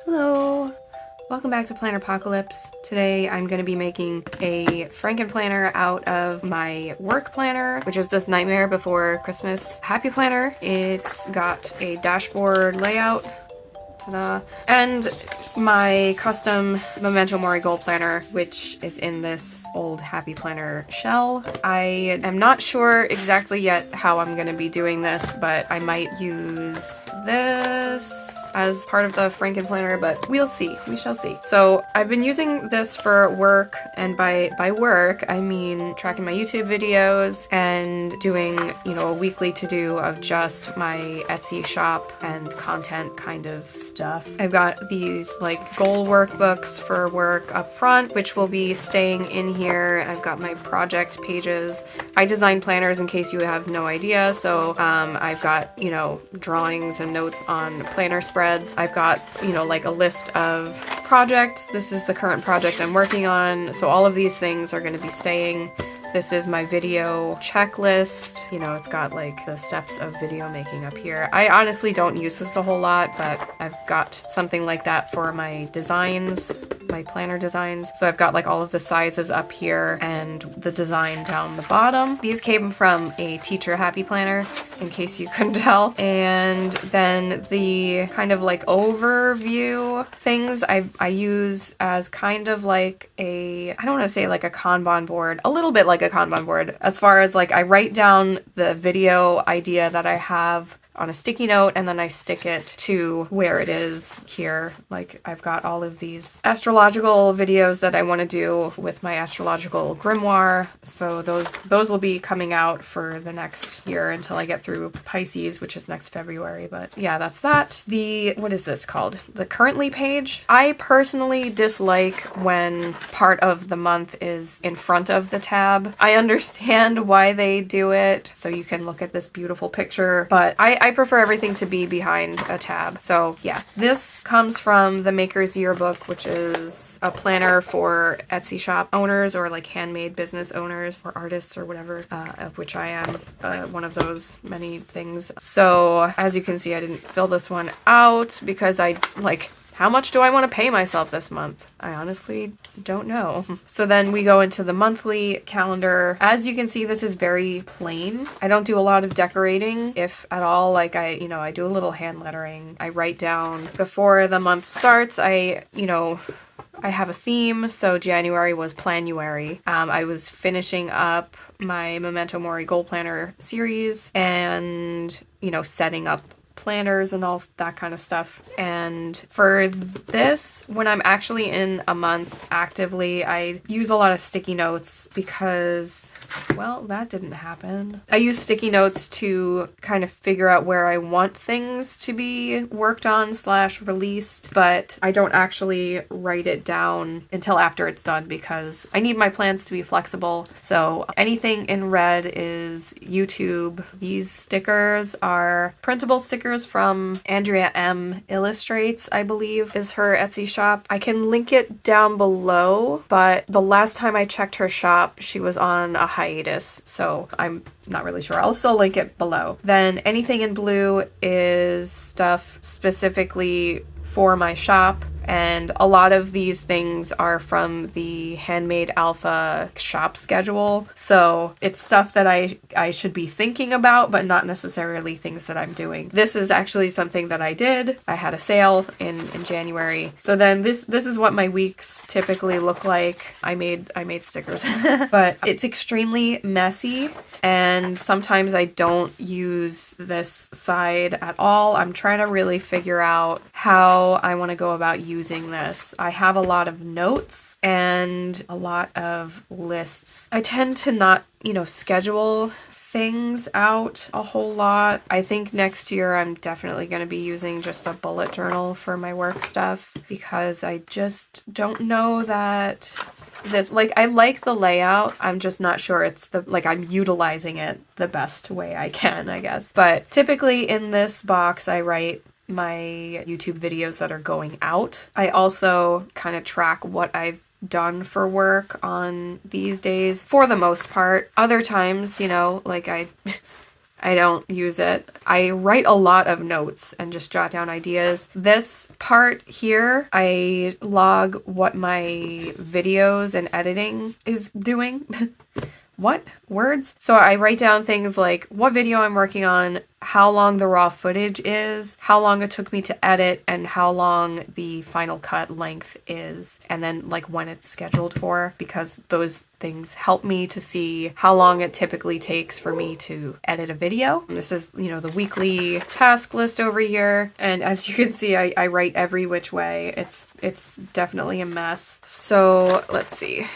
Hello! Welcome back to Planner Apocalypse. Today I'm going to be making a Frankenplanner out of my work planner, which is this Nightmare Before Christmas Happy Planner. It's got a dashboard layout, ta-da, and my custom Memento Mori Goal Planner, which is in this old Happy Planner shell. I am not sure exactly yet how I'm going to be doing this, but I might use this as part of the Frankenplanner, but we'll see. We shall see. So I've been using this for work, and by work, I mean tracking my YouTube videos and doing, a weekly to-do of just my Etsy shop and content kind of stuff. I've got these like goal workbooks for work up front, which will be staying in here. I've got my project pages. I design planners in case you have no idea. So I've got, drawings and notes on planner spreads. I've got, like a list of projects. This is the current project I'm working on. So all of these things are going to be staying. This is my video checklist. It's got like the steps of video making up here. I honestly don't use this a whole lot, but I've got something like that for my designs, my planner designs. So I've got like all of the sizes up here and the design down the bottom. These came from a teacher happy planner, in case you couldn't tell. And then the kind of like overview things I use as kind of like I don't want to say like a Kanban board, a little bit like a Kanban board, as far as like I write down the video idea that I have on a sticky note, and then I stick it to where it is here. Like I've got all of these astrological videos that I want to do with my astrological grimoire. So those will be coming out for the next year until I get through Pisces, which is next February. But yeah, that's that. What is this called? The currently page. I personally dislike when part of the month is in front of the tab. I understand why they do it, so you can look at this beautiful picture, but I prefer everything to be behind a tab. So yeah, this comes from the Maker's Yearbook, which is a planner for Etsy shop owners or like handmade business owners or artists or whatever, of which I am one of those many things. So as you can see, I didn't fill this one out because how much do I want to pay myself this month? I honestly don't know. So then we go into the monthly calendar. As you can see, this is very plain. I don't do a lot of decorating, if at all. Like I do a little hand lettering. I write down before the month starts. I have a theme. So January was Planuary. I was finishing up my Memento Mori Goal Planner series and, setting up planners and all that kind of stuff. And for this, when I'm actually in a month actively, I use a lot of sticky notes because, well, that didn't happen. I use sticky notes to kind of figure out where I want things to be worked on / released, but I don't actually write it down until after it's done because I need my plans to be flexible. So anything in red is YouTube. These stickers are printable stickers from Andrea M. Illustrates, I believe, is her Etsy shop. I can link it down below, but the last time I checked her shop, she was on a hiatus, so I'm not really sure. I'll still link it below. Then anything in blue is stuff specifically for my shop. And a lot of these things are from the Handmade Alpha shop schedule. So it's stuff that I should be thinking about, but not necessarily things that I'm doing. This is actually something that I did. I had a sale in January. So then this is what my weeks typically look like. I made stickers, but it's extremely messy. And sometimes I don't use this side at all. I'm trying to really figure out how I want to go about using this. I have a lot of notes and a lot of lists. I tend to not, schedule things out a whole lot. I think next year I'm definitely going to be using just a bullet journal for my work stuff because I just don't know that I like the layout. I'm just not sure I'm utilizing it the best way I can, I guess. But typically in this box, I write my YouTube videos that are going out. I also kind of track what I've done for work on these days for the most part. Other times, I I don't use it. I write a lot of notes and just jot down ideas. This part here, I log what my videos and editing is doing. What? Words? So I write down things like what video I'm working on, how long the raw footage is, how long it took me to edit, and how long the final cut length is, and then like when it's scheduled for, because those things help me to see how long it typically takes for me to edit a video. And this is, you know, the weekly task list over here. And as you can see, I write every which way. It's definitely a mess. So let's see.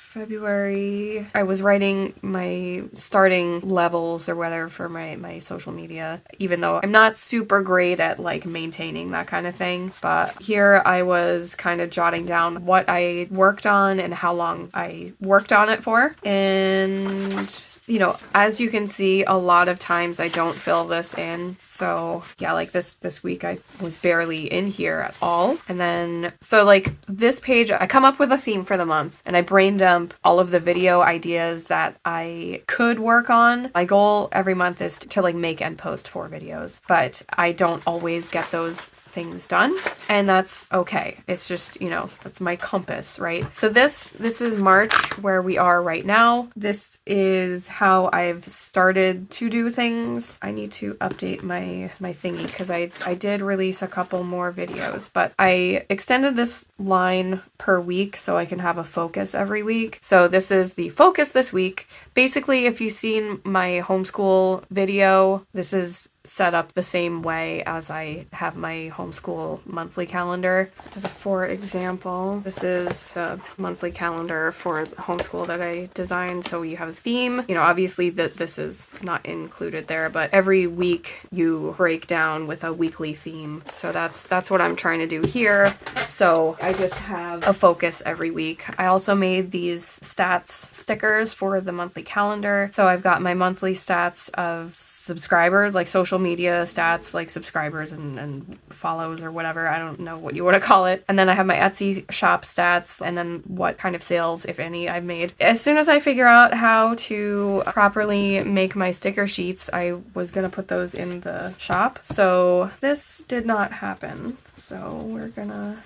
February, I was writing my starting levels or whatever for my social media, even though I'm not super great at like maintaining that kind of thing. But here I was kind of jotting down what I worked on and how long I worked on it for. And you know, as you can see, a lot of times I don't fill this in. So yeah, like this week I was barely in here at all. And then, so like this page, I come up with a theme for the month and I brain dump all of the video ideas that I could work on. My goal every month is to like make and post 4 videos, but I don't always get those things done, and that's okay. It's just, you know, that's my compass, right? So this is March, where we are right now. This is how I've started to do things. I need to update my thingy because I did release a couple more videos, but I extended this line per week so I can have a focus every week. So this is the focus this week. Basically, if you've seen my homeschool video, this is set up the same way as I have my homeschool monthly calendar. As a for example, this is the monthly calendar for homeschool that I designed. So you have a theme, you know, obviously this is not included there, but every week you break down with a weekly theme. So that's what I'm trying to do here. So I just have a focus every week. I also made these stats stickers for the monthly calendar. So I've got my monthly stats of subscribers, like social media stats, like subscribers and follows or whatever. I don't know what you want to call it. And then I have my Etsy shop stats, and then what kind of sales, if any, I've made. As soon as I figure out how to properly make my sticker sheets, I was gonna put those in the shop. So this did not happen. So we're gonna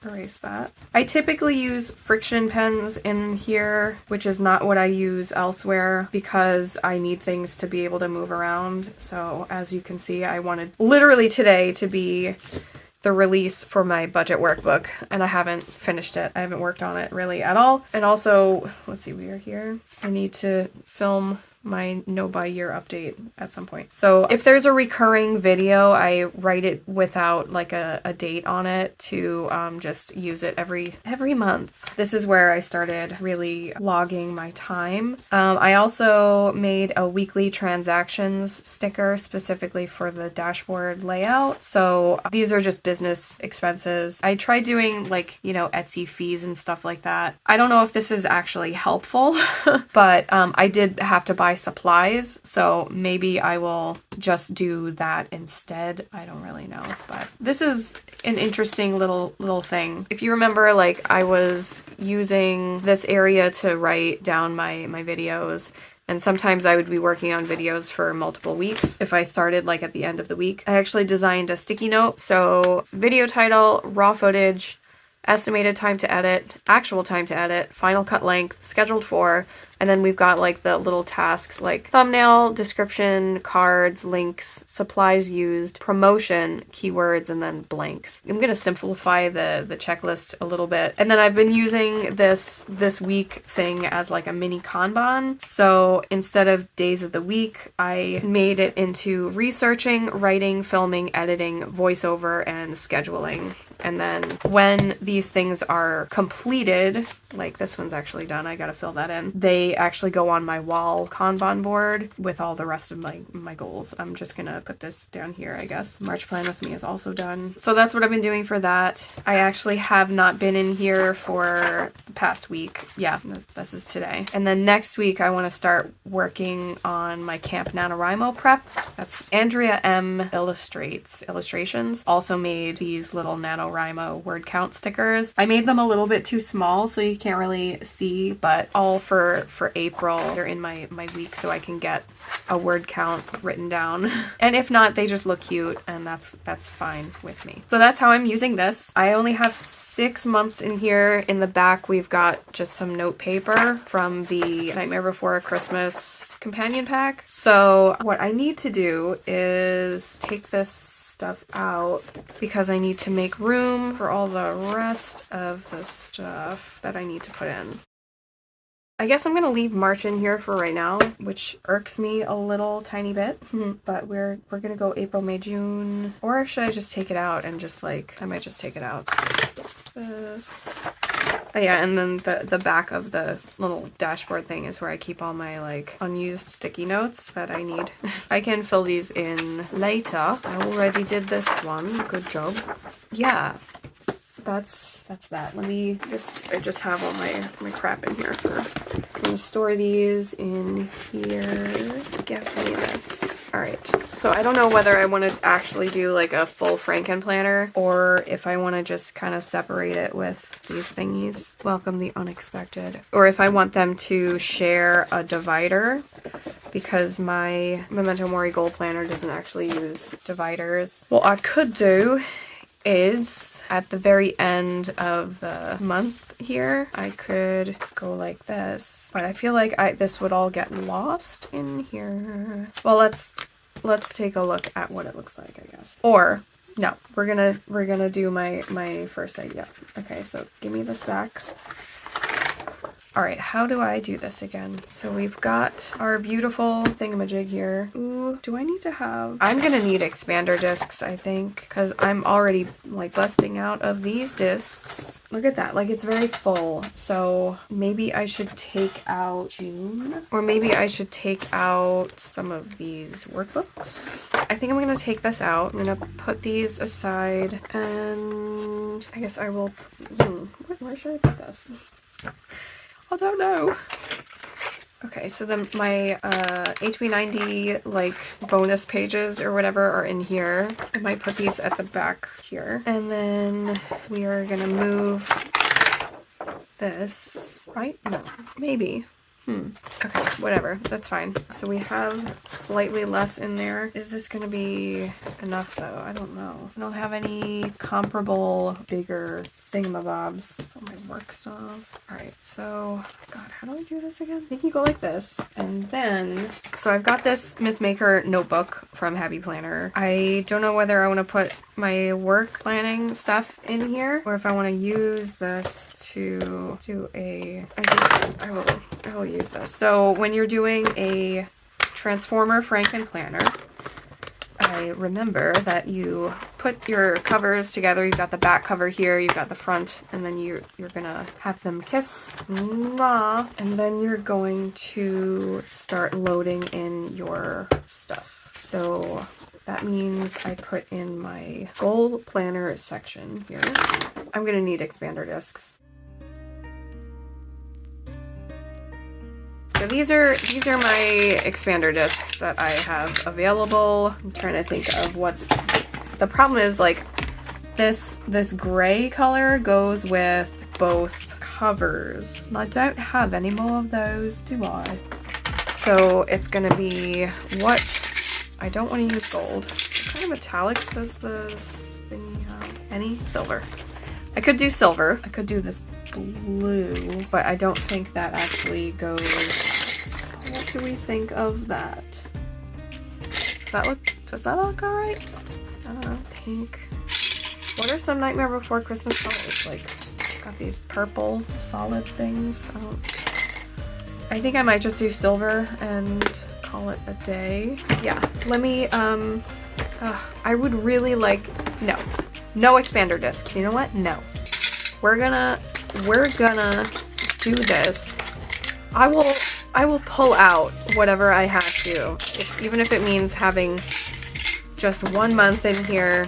erase that. I typically use friction pens in here, which is not what I use elsewhere because I need things to be able to move around. So as you can see, I wanted literally today to be the release for my budget workbook, and I haven't finished it. I haven't worked on it really at all. And also, let's see, we are here. I need to film my 𝖙𝖍𝖎𝖓 update at some point. So if there's a recurring video, I write it without like a date on it to just use it every month. This is where I started really logging my time. I also made a weekly transactions sticker specifically for the dashboard layout. So these are just business expenses. I tried doing like, you know, Etsy fees and stuff like that. I don't know if this is actually helpful, but I did have to buy supplies, so maybe I will just do that instead. I don't really know, but this is an interesting little thing. If you remember, like I was using this area to write down my videos, and sometimes I would be working on videos for multiple weeks if I started like at the end of the week. I actually designed a sticky note. So it's video title, raw footage, estimated time to edit, actual time to edit, final cut length, scheduled for, and then we've got like the little tasks like thumbnail, description, cards, links, supplies used, promotion, keywords, and then blanks. I'm gonna simplify the checklist a little bit. And then I've been using this week thing as like a mini Kanban. So instead of days of the week, I made it into researching, writing, filming, editing, voiceover, and scheduling. And then when these things are completed, like this one's actually done, I gotta fill that in, they actually go on my wall Kanban board with all the rest of my goals. I'm just gonna put this down here, I guess. March Plan With Me is also done. So that's what I've been doing for that. I actually have not been in here for the past week. Yeah, this is today. And then next week I wanna start working on my Camp NaNoWriMo prep. That's Andrea M. Illustrations. Also made these little NaNoWriMo word count stickers. I made them a little bit too small so you can't really see, but all for for April. They're in my week so I can get a word count written down. And if not, they just look cute, and that's fine with me. So that's how I'm using this. I only have 6 months in here. In the back, we've got just some note paper from the Nightmare Before Christmas companion pack. So what I need to do is take this stuff out because I need to make room for all the rest of the stuff that I need to put in. I guess I'm gonna leave March in here for right now, which irks me a little tiny bit. But we're gonna go April, May, June. Or should I just take it out and just like, I might just take it out. This. Oh yeah, and then the back of the little dashboard thing is where I keep all my like unused sticky notes that I need. I can fill these in later. I already did this one. Good job. Yeah. That's that. I just have all my crap in here. I'm gonna store these in here. Give me this. Alright, so I don't know whether I want to actually do like a full Frankenplanner or if I want to just kind of separate it with these thingies. Welcome the unexpected. Or if I want them to share a divider, because my Memento Mori Goal Planner doesn't actually use dividers. What I could do is at the very end of the month here, I could go like this, but I feel like this would all get lost in here. Well, let's take a look at what it looks like, I guess. Or no, we're gonna do my first idea. Okay, so give me this back. All right, how do I do this again? So we've got our beautiful thingamajig here. Ooh, do I need to have... I'm gonna need expander discs, I think, because I'm already like busting out of these discs. Look at that, like it's very full. So maybe I should take out June, or maybe I should take out some of these workbooks. I think I'm gonna take this out. I'm gonna put these aside, and I guess I will... where should I put this? I don't know. Okay, so then my 𝖬𝖎𝖓𝖙 like bonus pages or whatever are in here. I might put these at the back here. And then we are gonna move this, right? No, maybe. Okay, whatever. That's fine. So we have slightly less in there. Is this gonna be enough though? I don't know. I don't have any comparable bigger thingamabobs for my work stuff. Alright, so God, how do I do this again? I think you go like this. And then, so I've got this Ms. Maker notebook from Happy Planner. I don't know whether I want to put my work planning stuff in here or if I want to use this to do a... I think I will use this. So when you're doing a Transformer Frankenplanner, I remember that you put your covers together. You've got the back cover here, you've got the front, and then you're gonna have them kiss. Mwah. And then you're going to start loading in your stuff. So that means I put in my goal planner section here. I'm gonna need expander discs. So these are my expander discs that I have available. I'm trying to think of what's... The problem is like this gray color goes with both covers. I don't have any more of those, do I? So it's gonna be what... I don't want to use gold. What kind of metallics does this thing have? Any? Silver. I could do silver. I could do this blue, but I don't think that actually goes... What do we think of that? Does that look alright? I don't know. Pink. What are some Nightmare Before Christmas colors? Like, got these purple solid things. I think I might just do silver and call it a day. Yeah, let me, I would really like, no expander discs. You know what? No. We're gonna do this. I will pull out whatever I have to, even if it means having just 1 month in here.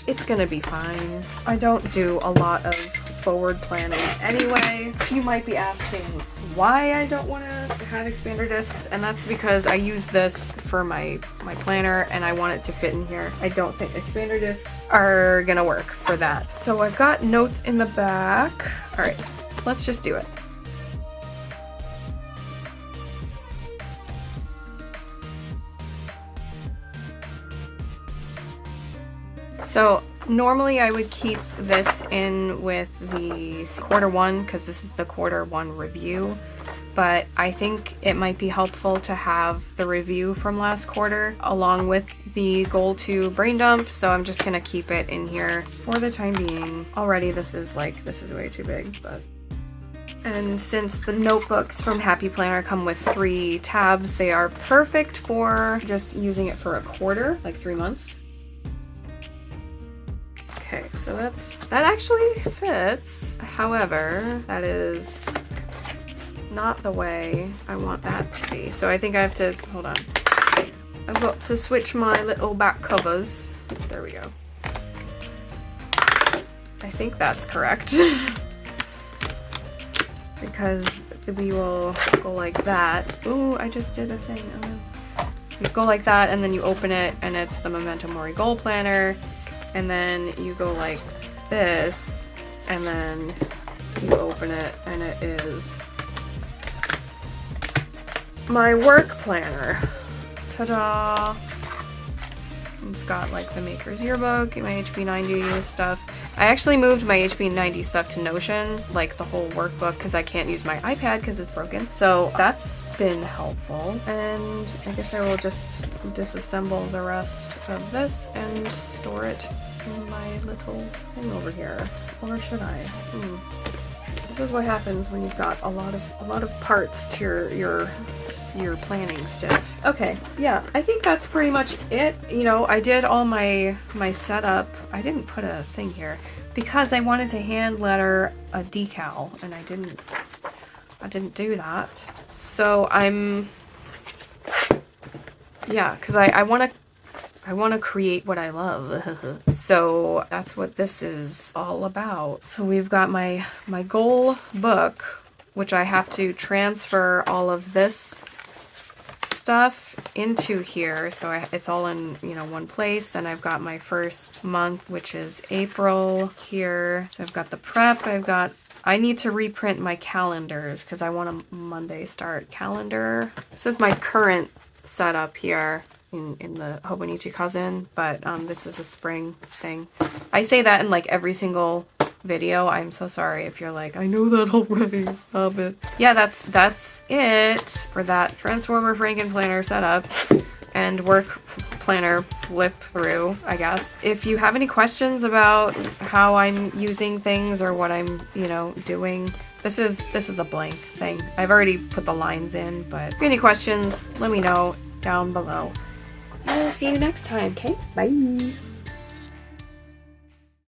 It's gonna be fine. I don't do a lot of forward planning anyway. You might be asking why I don't want to have expander discs, and that's because I use this for my planner and I want it to fit in here. I don't think expander discs are gonna work for that. So I've got notes in the back. All right, let's just do it. So normally I would keep this in with the Q1 because this is the Q1 review, but I think it might be helpful to have the review from last quarter along with the goal to brain dump, so I'm just gonna keep it in here for the time being. Already this is way too big, but... And since the notebooks from Happy Planner come with 3 tabs, they are perfect for just using it for a quarter, like 3 months. Okay, so that actually fits. However, that is not the way I want that to be. So I think I have to, hold on. I've got to switch my little back covers. There we go. I think that's correct. Because we will go like that. Ooh, I just did a thing. Oh. You go like that, and then you open it, and it's the Memento Mori Goal Planner. And then you go like this, and then you open it, and it is my work planner. Ta-da! It's got like the Maker's Yearbook, my 𝖖𝖊𝖓𝖙 stuff. I actually moved my 𝖖𝖊𝖓𝖙 stuff to Notion, like the whole workbook, because I can't use my iPad because it's broken. So that's been helpful. And I guess I will just disassemble the rest of this and store it in my little thing over here. Or should I? This is what happens when you've got a lot of parts to your planning stuff. Okay, yeah, I think that's pretty much it. You know, I did all my setup. I didn't put a thing here because I wanted to hand letter a decal, and I didn't do that. So yeah, because I want to create what I love. So that's what this is all about. So we've got my goal book, which I have to transfer all of this stuff into here, so it's all in, you know, one place. Then I've got my first month, which is April here. So I've got the prep. I need to reprint my calendars because I want a Monday start calendar. This is my current setup here in the 𝖦𝖐𝖊𝖓𝖙, but this is a spring thing. I say that in like every single video. I'm so sorry if you're like, I know that already, stop it. Yeah, that's it for that Transformer Frankenplanner setup and work planner flip through, I guess. If you have any questions about how I'm using things or what I'm, you know, doing, this is a blank thing. I've already put the lines in, but if you have any questions, let me know down below. I'll see you next time, okay? Bye!